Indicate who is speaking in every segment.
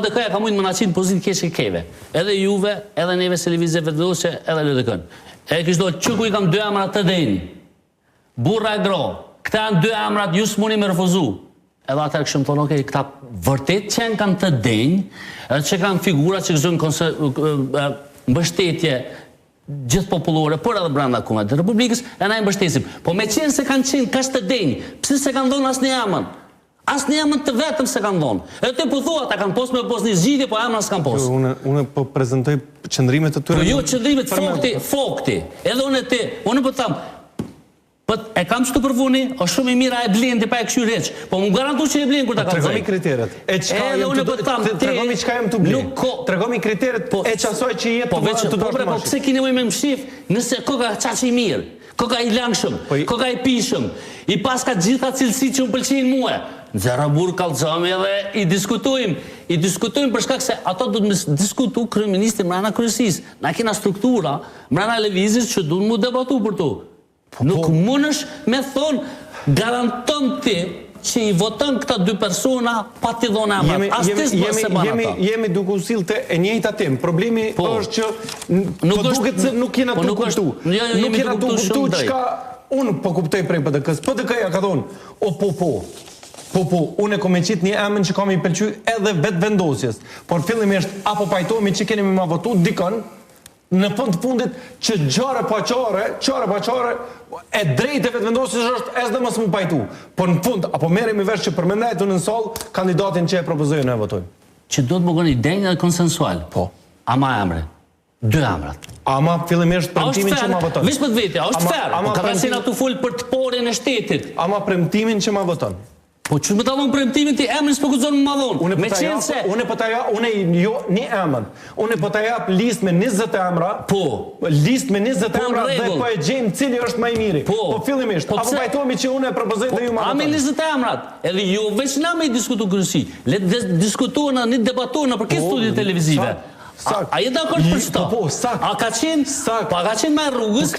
Speaker 1: PDK-ja ka mujtë më na qinë pozitë keqe keve. Edhe juve, edhe neve se lëvizje vetëdhëse, edhe LDK-n. E kishtë do që ku i kam 2 emrat të denjë. Burra e gro. Këta janë 2 emrat, ju s'muni me refuzu. Edhe atër këshëm thonë, okej, këta vërtet që janë kanë të denjë, edhe që kanë figura që gëzojnë mbështetje gjithë popullore, por edhe brenda Kombit të Republikës, e na i mbështesim. Po me qenë se kanë qenë kaq të denjë, pse se kanë dhënë asnjë emër? Asnjë emër të vetëm se kanë dhënë. Edhe ti po thua ata kanë posë me posë një zgjidhje, po emra s'kan posë.
Speaker 2: Unë po prezantoj qëndrimet të tyre.
Speaker 1: Po jo qëndrimet fakti. Edhe unë po tham, e kam që të përvuni, o shumë i mira e blendi pa e këshyr heq. Po mu garantu që e blendi kur ta kam zëj.
Speaker 2: Tregomi kriteret. Tregomi qka jem të blendi. Tregomi kriteret e qasoj që jetë të dorë të
Speaker 1: Po pse ki nevoj me më shif, nëse koka qa që i mirë, koka i langshëm, koka i pishëm, i pas ka gjitha cilësi që më pëlqenë muë. Zera burë kalëzëmi edhe i diskutojmë për shkak se ato du të me diskutu kryeministri mrena kryesis. Na kena struktura mrena levizis që du të mu debatu për tu. Nuk munësh me thonë, garanton ti që i voton këta 2 persona pa t'i dhona emrat. Astis më se banë ata.
Speaker 2: Jemi duke usilë e njëjta tim. Problemi është që po duket se nuk jena tu kuptu. Nuk jena tu kuptu qka unë po kuptoj prej PDK-s. PDK-ja ka thonë, po, unë e kom e qitë një emën që kam i pëlqy edhe vetë vendosjes. Por fillimisht, apo pajtojmi që keni me ma votu dikën, në fund të fundit që gjare pa qare, e drejt e vetë vendosjes është edhe mësë më pajtu. Por në fund, apo merim i vesh që përmendajt unë në sol, kandidatin që e propozojnë e votojnë.
Speaker 1: Që do të më gëni denjë dhe konsensual.
Speaker 2: Po.
Speaker 1: Ama emre. 2 emrat.
Speaker 2: Ama fillimisht premtimin që ma voton.
Speaker 1: Vish për të vete, është fair. Ka përsin atu full për të porin e shtetit.
Speaker 2: Ama premtimin që ma voton.
Speaker 1: Po që më të dhonë premtimin ti emrin s'po këzonë më madhonë.
Speaker 2: Unë po të një emën. Unë po të japë list me 20 emra.
Speaker 1: Po.
Speaker 2: List me 20 emra dhe po e gjejmë cili është më i miri. Po fillimisht. Apo pajtohemi që unë e propozoj dhe ju ma voton.
Speaker 1: A me 20 emrat. Edhe ju veç na me i diskutu kërësi. Le diskutuar në një debatuar në për këtë studi televizive. A jetë akord për qëta?
Speaker 2: Po, sak.
Speaker 1: A ka qenë me rrugës,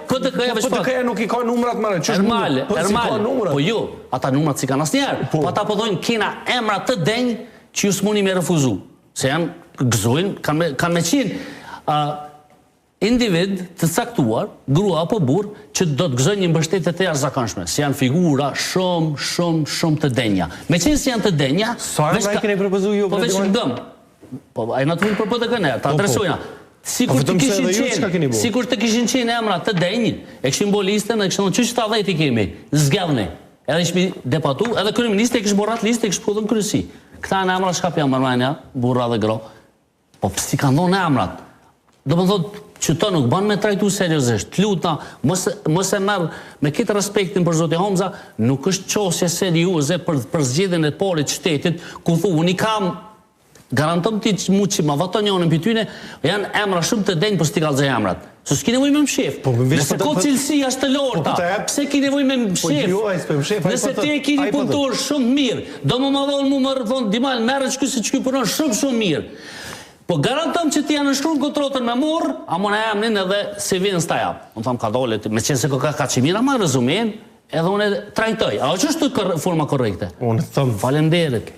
Speaker 2: PDK-ja nuk i ka numrat mare.
Speaker 1: Ermale. Po jo, ata numrat si ka në asnjerë. Po ata po dojnë kena emrat të denjë që ju s'muni me refuzu. Se janë gëzojnë, kanë me qenë individ të caktuar, grua apo burr, që do të gëzojnë një mbështetje të jashtëzakonshme. Si janë figura shumë të denja. Me qenë si janë të denja...
Speaker 2: Sa e me keni propozu ju?
Speaker 1: Po veç në dëmë. Po, a i natyrën për PDK-ne, ta adresojna. Sikur të kishin qenë emra të denjë, e këshin bo listën, e këshin që 70 i kemi, zgjavni. Edhe ishmi debatu, edhe kryeministri e këshin borat listë, e këshin podhën kryesi. Këta në emra shka pja mërmenja, burra dhe gro. Po, si kanë dhonë emrat. Do më thotë që të nuk banë me trajtu seriosisht. Të lutna, mos e merë me këtë respektin për Zoti Homza, nuk është qosje serioze për zgjedhjen e porit shtetit, ku thu, unë i kam garantom ti mu që ma vaton njënën për tyne, janë emra shumë të denjë për s'ti kalëzë emrat. So s'ki nevoj me më shef. Nëse ko cilësi ashtë të lorta, pse ki nevoj me më shef? Nëse ti e ki një punëtor shumë mirë, do më madhonë mu më rëdhonë, dimal, merë që kësi që këj punon shumë mirë. Po garantom që ti janë në shkrunë kontrotën me morë, a më në emnin edhe se vinë s'ta japë. Unë thamë ka dole, me qenë se ka që mira, ma rezumen, edhe unë e trajtoj. A që është të forma korrekte?
Speaker 2: Unë thëmë.
Speaker 1: Falenderit.